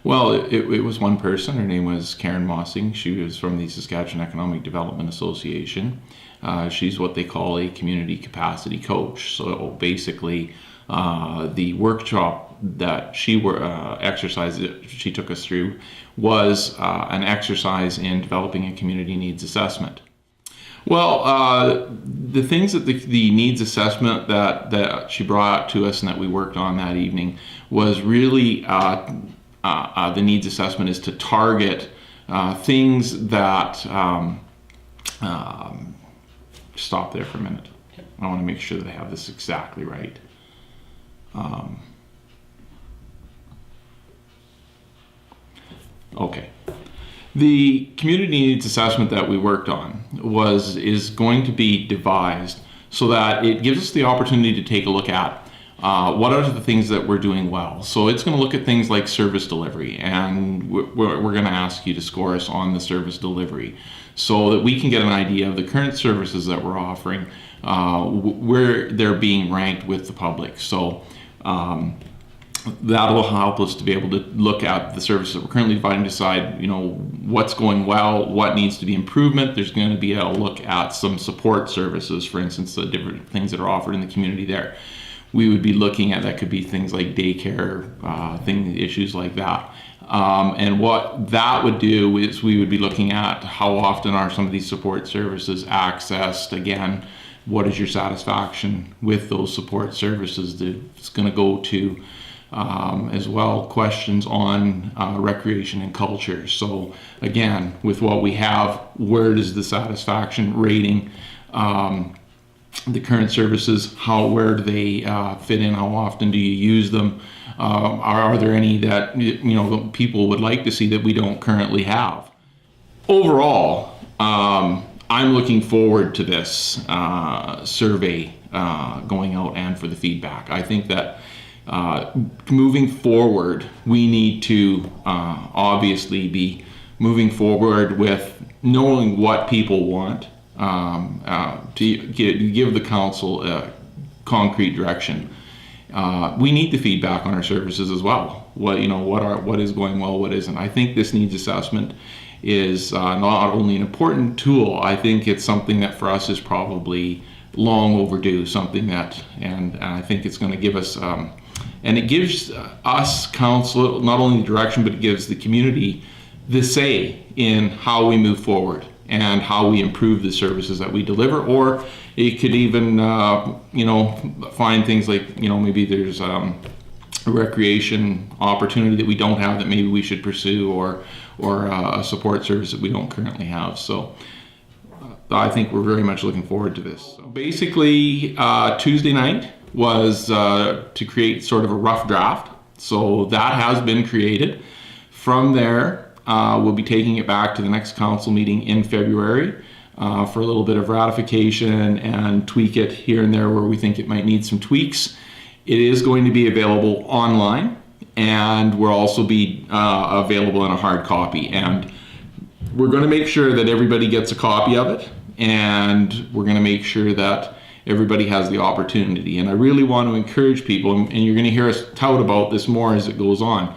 Well, it was one person. Her name was Karen Mossing. She was from the Saskatchewan Economic Development Association. She's what they call a community capacity coach. So basically, the workshop that she took us through was an exercise in developing a community needs assessment. Well, the things that the needs assessment that she brought to us and that we worked on that evening was really the needs assessment is to target things that stop there for a minute. I want to make sure that I have this exactly right. Okay. The community needs assessment that we worked on is going to be devised so that it gives us the opportunity to take a look at what are the things that we're doing well. So it's going to look at things like service delivery, and we're going to ask you to score us on the service delivery so that we can get an idea of the current services that we're offering, where they're being ranked with the public. So that will help us to be able to look at the services that we're currently providing, decide, what's going well, what needs to be improvement. There's going to be a look at some support services, for instance, the different things that are offered in the community there. We would be looking at, that could be things like daycare, issues like that. And what that would do is we would be looking at how often are some of these support services accessed. Again, what is your satisfaction with those support services? It's going to go to as well questions on recreation and culture. So again, with what we have, where does the satisfaction rating, the current services, where do they fit in? How often do you use them? Are there any that people would like to see that we don't currently have? Overall, I'm looking forward to this survey going out and for the feedback. I think that moving forward, we need to obviously be moving forward with knowing what people want, to give the council a concrete direction. We need the feedback on our services as well. What is going well, what isn't. I think this needs assessment is not only an important tool. I think it's something that for us is probably long overdue. Something that, and I think it's going to give us, and it gives us council not only the direction, but it gives the community the say in how we move forward and how we improve the services that we deliver. Or it could even, find things like, maybe there's a recreation opportunity that we don't have that maybe we should pursue, or a support service that we don't currently have. So I think we're very much looking forward to this. So basically, Tuesday night was to create sort of a rough draft. So that has been created. From there, we'll be taking it back to the next council meeting in February for a little bit of ratification and tweak it here and there where we think it might need some tweaks. It is going to be available online, and will also be available in a hard copy. And we're going to make sure that everybody gets a copy of it, and we're going to make sure that everybody has the opportunity. And I really want to encourage people, and you're going to hear us tout about this more as it goes on.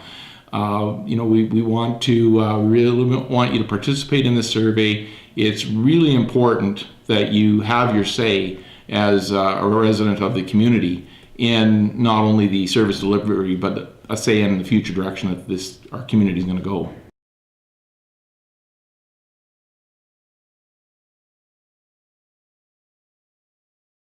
We want to really want you to participate in the survey. It's really important that you have your say as a resident of the community in not only the service delivery, but a say in the future direction that our community is going to go.